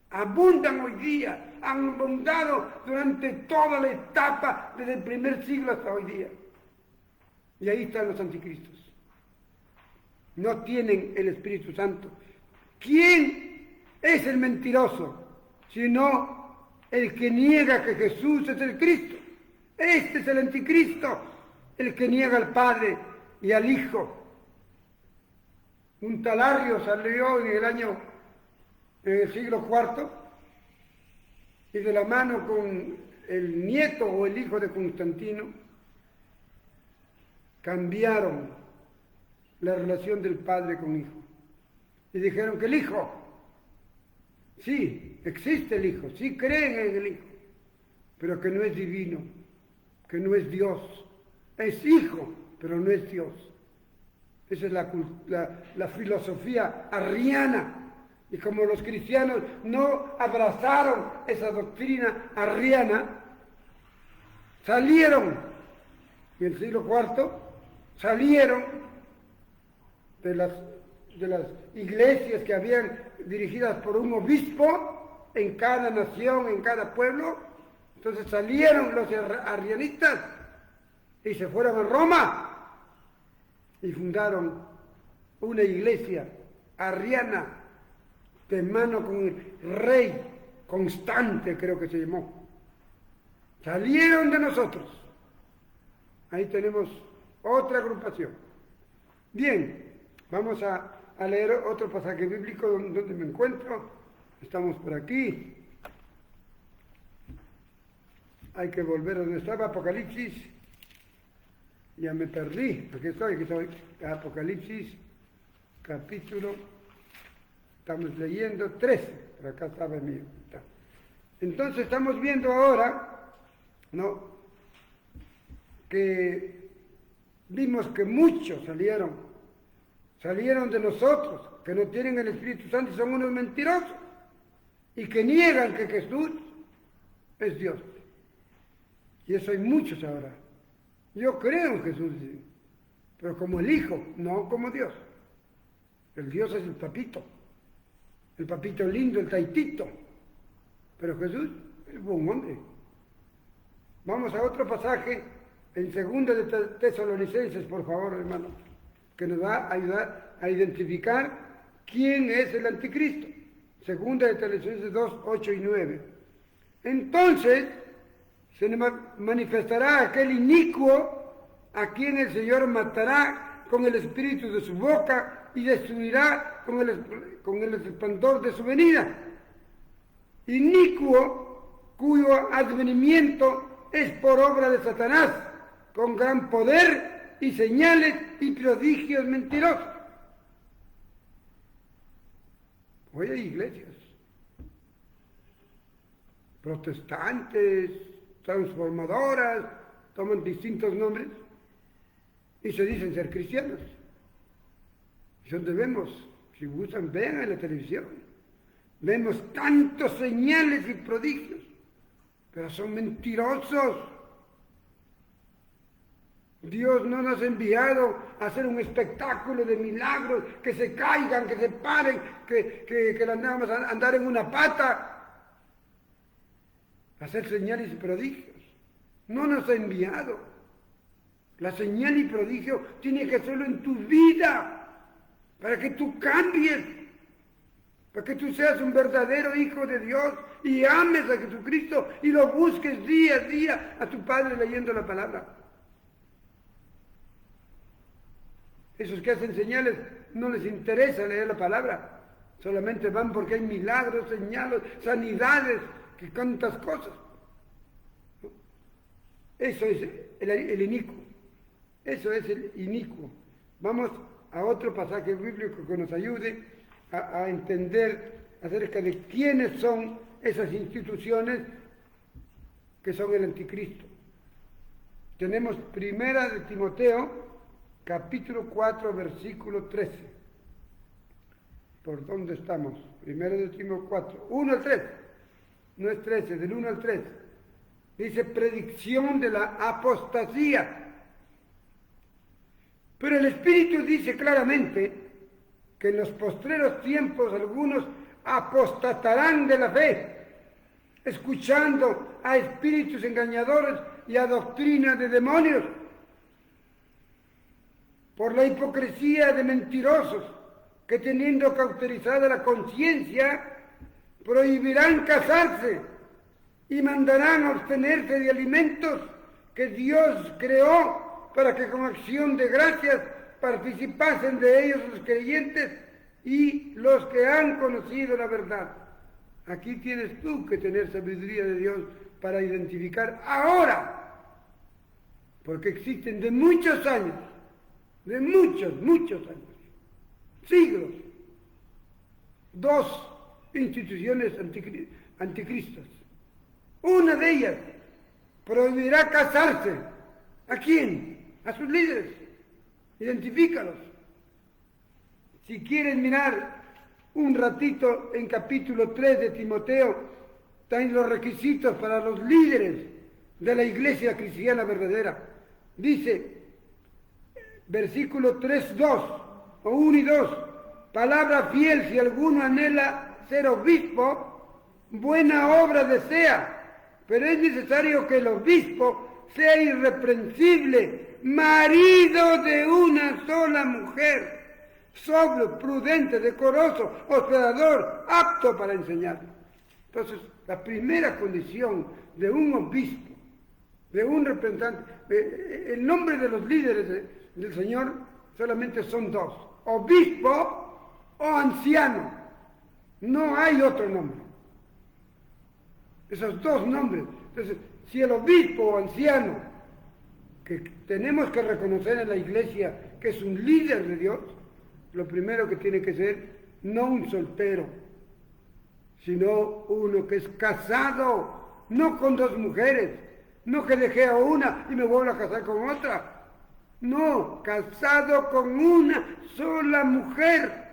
Abundan hoy día, han abundado durante toda la etapa desde el primer siglo hasta hoy día. Y ahí están los anticristos. No tienen el Espíritu Santo. ¿Quién es el mentiroso? Sino el que niega que Jesús es el Cristo. Este es el anticristo, el que niega al Padre y al Hijo. Un Talario salió en el siglo IV, y de la mano con el nieto o el hijo de Constantino, cambiaron la relación del padre con hijo. Y dijeron que el hijo, sí, existe el hijo, sí creen en el hijo, pero que no es divino, que no es Dios. Es hijo, pero no es Dios. Esa es la filosofía arriana. Y como los cristianos no abrazaron esa doctrina arriana, salieron, en el siglo IV, salieron de las iglesias que habían dirigidas por un obispo en cada nación, en cada pueblo. Entonces salieron los arrianistas y se fueron a Roma y fundaron una iglesia arriana de mano con el rey Constante, creo que se llamó. Salieron de nosotros. Ahí tenemos otra agrupación. Bien, vamos a leer otro pasaje bíblico donde me encuentro. Estamos por aquí. Hay que volver a donde estaba, Apocalipsis. Ya me perdí. Aquí estoy. Apocalipsis, capítulo. Estamos leyendo 13, por acá estaba el mío. Entonces estamos viendo ahora, ¿no?, que vimos que muchos salieron de nosotros, que no tienen el Espíritu Santo y son unos mentirosos, y que niegan que Jesús es Dios. Y eso hay muchos ahora. Yo creo en Jesús, pero como el Hijo, no como Dios. El Dios es el papito lindo, el taitito, pero Jesús es buen hombre. Vamos a otro pasaje en 2 de Tesalonicenses, por favor, hermano, que nos va a ayudar a identificar quién es el anticristo. Segunda de Tesalonicenses 2, 8 y 9. Entonces se manifestará aquel inicuo a quien el Señor matará con el espíritu de su boca y destruirá con el esplendor de su venida. Inicuo cuyo advenimiento es por obra de Satanás, con gran poder y señales y prodigios mentirosos. Hoy hay iglesias protestantes, transformadoras, toman distintos nombres y se dicen ser cristianos. Y donde vemos, si gustan, vean en la televisión, vemos tantos señales y prodigios, pero son mentirosos. Dios no nos ha enviado a hacer un espectáculo de milagros, que se caigan, que se paren, que andamos a andar en una pata, a hacer señales y prodigios. No nos ha enviado. La señal y prodigio tiene que hacerlo en tu vida, para que tú cambies, para que tú seas un verdadero hijo de Dios y ames a Jesucristo y lo busques día a día a tu Padre leyendo la palabra. Esos que hacen señales no les interesa leer la palabra, solamente van porque hay milagros, señales, sanidades, que tantas cosas. Eso es el inicuo. Eso es el inicuo. Vamos a otro pasaje bíblico que nos ayude a entender acerca de quiénes son esas instituciones que son el anticristo. Tenemos primera de Timoteo, capítulo 4, versículo 13. ¿Por dónde estamos? Primera de Timoteo 4, 1 al 3. No es 13, del 1 al 3. Dice predicción de la apostasía. Pero el Espíritu dice claramente que en los postreros tiempos algunos apostatarán de la fe, escuchando a espíritus engañadores y a doctrina de demonios, por la hipocresía de mentirosos que teniendo cauterizada la conciencia, prohibirán casarse y mandarán abstenerse de alimentos que Dios creó para que con acción de gracias participasen de ellos los creyentes y los que han conocido la verdad. Aquí tienes tú que tener sabiduría de Dios para identificar ahora, porque existen de muchos años, de muchos años, siglos, dos instituciones anticristas. Una de ellas prohibirá casarse. ¿A quién? A sus líderes. Identifícalos. Si quieren mirar un ratito en capítulo 3 de Timoteo, están los requisitos para los líderes de la iglesia cristiana verdadera. Dice, versículo 3, 2, o 1 y 2, palabra fiel, si alguno anhela ser obispo, buena obra desea, pero es necesario que el obispo sea irreprensible, marido de una sola mujer, sobrio, prudente, decoroso, hospedador, apto para enseñar. Entonces, la primera condición de un obispo, de un representante, el nombre de los líderes del Señor solamente son dos, obispo o anciano. No hay otro nombre. Esos dos nombres. Entonces, si el obispo o anciano, que tenemos que reconocer en la iglesia que es un líder de Dios, lo primero que tiene que ser no un soltero, sino uno que es casado, no con dos mujeres, no que dejé a una y me vuelvo a casar con otra. No, casado con una sola mujer.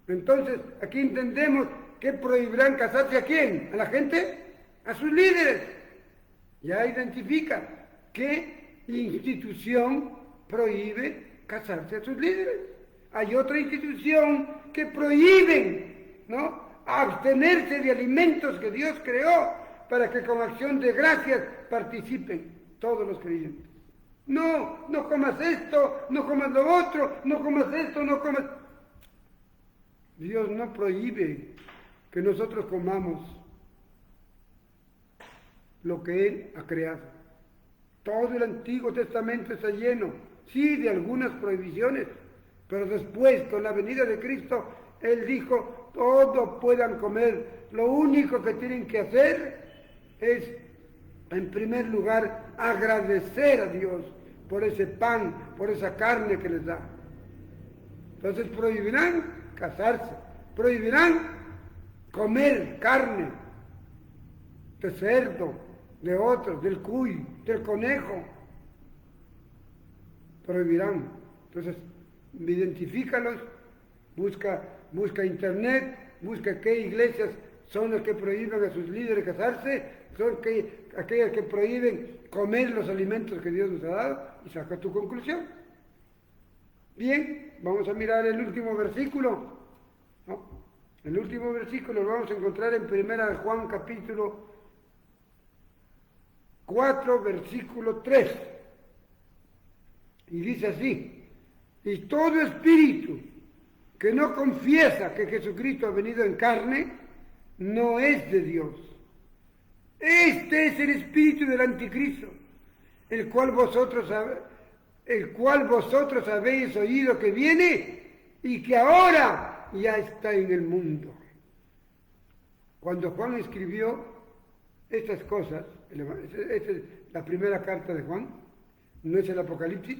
Entonces, aquí entendemos que prohibirán casarse a quién, a la gente, a sus líderes. Ya identifica qué institución prohíbe casarse a sus líderes. Hay otra institución que prohíben, ¿no?, abstenerse de alimentos que Dios creó para que con acción de gracias participen todos los creyentes. No, no comas esto, no comas lo otro, no comas esto, no comas... Dios no prohíbe que nosotros comamos lo que Él ha creado. Todo el Antiguo Testamento está lleno, sí, de algunas prohibiciones, pero después, con la venida de Cristo, Él dijo, todo puedan comer. Lo único que tienen que hacer es, en primer lugar, agradecer a Dios por ese pan, por esa carne que les da. Entonces prohibirán casarse, prohibirán comer carne de cerdo, de otros, del cuy, del conejo. Prohibirán. Entonces, identifícalos, busca internet, busca qué iglesias son las que prohíben a sus líderes casarse, son aquellas que prohíben comer los alimentos que Dios nos ha dado, y saca tu conclusión. Bien, vamos a mirar el último versículo. ¿No? El último versículo lo vamos a encontrar en 1 Juan capítulo 4, versículo 3. Y dice así, y todo espíritu que no confiesa que Jesucristo ha venido en carne, no es de Dios. Este es el espíritu del anticristo, el cual vosotros habéis oído que viene y que ahora ya está en el mundo. Cuando Juan escribió estas cosas, esta es la primera carta de Juan, no es el Apocalipsis,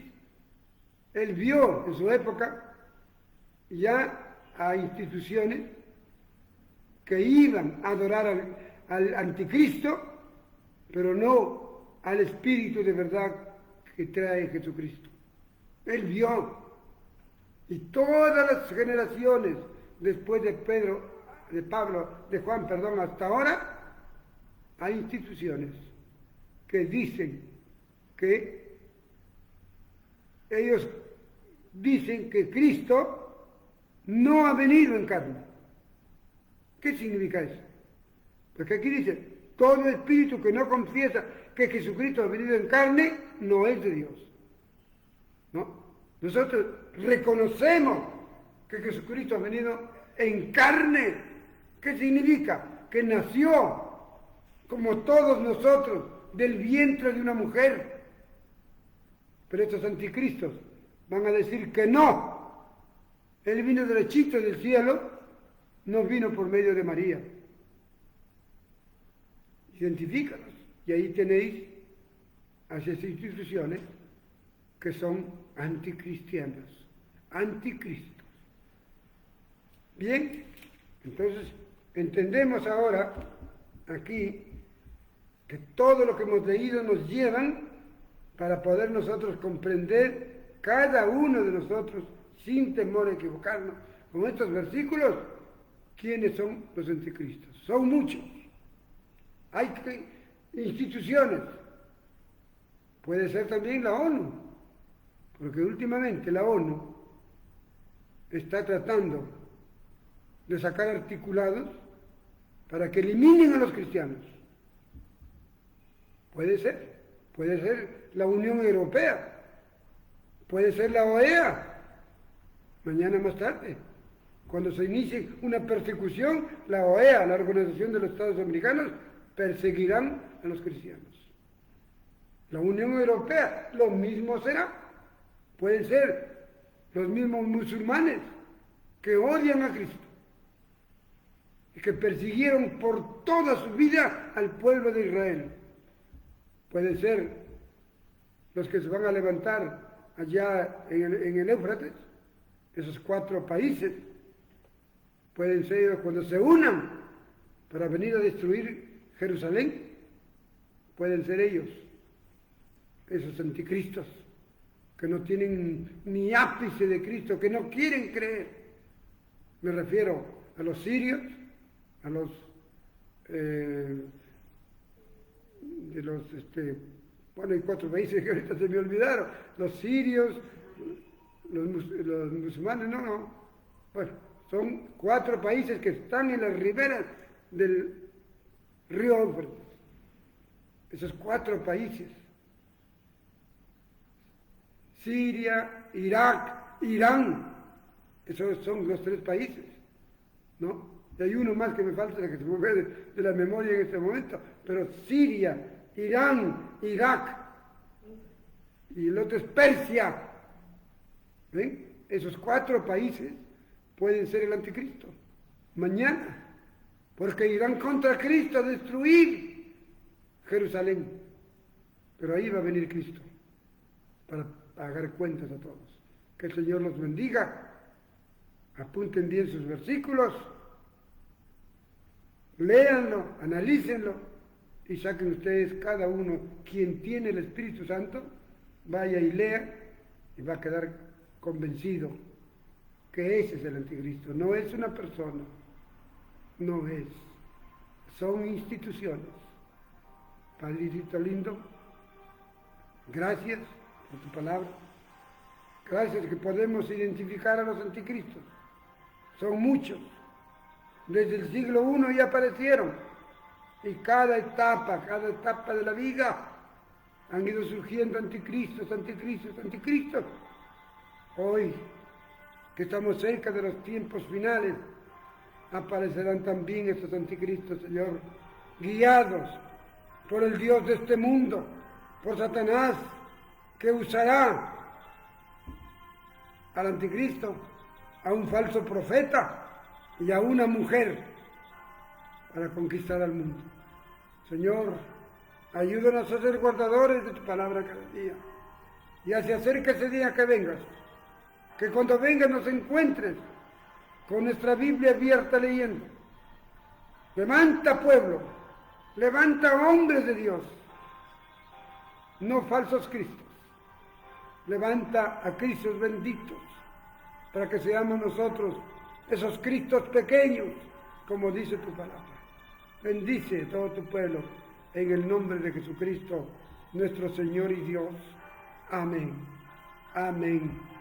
él vio en su época ya a instituciones que iban a adorar al anticristo, pero no al espíritu de verdad que trae Jesucristo. Él vio, y todas las generaciones después de Juan, hasta ahora, hay instituciones que dicen que ellos dicen que Cristo no ha venido en carne. ¿Qué significa eso? Porque aquí dice, todo espíritu que no confiesa que Jesucristo ha venido en carne, no es de Dios. ¿No? Nosotros reconocemos que Jesucristo ha venido en carne. ¿Qué significa? Que nació, como todos nosotros, del vientre de una mujer. Pero estos anticristos van a decir que no. Él vino derechito del cielo, no vino por medio de María. Identifícalos. Y ahí tenéis a esas instituciones que son anticristianos, anticristos. Bien, entonces entendemos ahora aquí que todo lo que hemos leído nos llevan para poder nosotros comprender cada uno de nosotros sin temor a equivocarnos con estos versículos quiénes son los anticristos. Son muchos. Hay instituciones. Puede ser también la ONU, porque últimamente la ONU está tratando de sacar articulados para que eliminen a los cristianos. Puede ser la Unión Europea, puede ser la OEA, mañana más tarde. Cuando se inicie una persecución, la OEA, la Organización de los Estados Americanos, perseguirán a los cristianos. La Unión Europea, lo mismo será. Pueden ser los mismos musulmanes que odian a Cristo y que persiguieron por toda su vida al pueblo de Israel. Pueden ser los que se van a levantar allá en el Éufrates, esos 4 países. Pueden ser ellos cuando se unan para venir a destruir Jerusalén. Pueden ser ellos, esos anticristos, que no tienen ni ápice de Cristo, que no quieren creer. Me refiero a los sirios, a los hay 4 países que ahorita se me olvidaron, los sirios, los musulmanes, bueno, son 4 países que están en las riberas del río Éufrates. Esos 4 países, Siria, Irak, Irán, esos son los 3 países. ¿no? Y hay uno más que me falta, que se me fue de la memoria en este momento, pero Siria, Irán, Irak, y el otro es Persia. ¿Ven? Esos 4 países pueden ser el anticristo mañana, porque irán contra Cristo a destruir Jerusalén. Pero ahí va a venir Cristo para pagar cuentas a todos. Que el Señor los bendiga. Apunten bien sus versículos, léanlo, analícenlo y saquen ustedes cada uno, quien tiene el Espíritu Santo, vaya y lea y va a quedar convencido que ese es el anticristo. No es una persona, no es, son instituciones. Padrecito lindo, gracias por tu palabra. Gracias que podemos identificar a los anticristos. Son muchos. Desde el siglo I ya aparecieron. Y cada etapa de la vida han ido surgiendo anticristos, anticristos, anticristos. Hoy, que estamos cerca de los tiempos finales, aparecerán también estos anticristos, Señor, guiados por el Dios de este mundo, por Satanás, que usará al anticristo, a un falso profeta y a una mujer para conquistar al mundo. Señor, ayúdanos a ser guardadores de tu palabra cada día. Ya se acerca ese día que vengas, que cuando vengas nos encuentres con nuestra Biblia abierta leyendo. Levanta pueblo, levanta hombres de Dios, no falsos cristos. Levanta a Cristos benditos, para que seamos nosotros esos Cristos pequeños, como dice tu palabra. Bendice a todo tu pueblo, en el nombre de Jesucristo, nuestro Señor y Dios. Amén. Amén.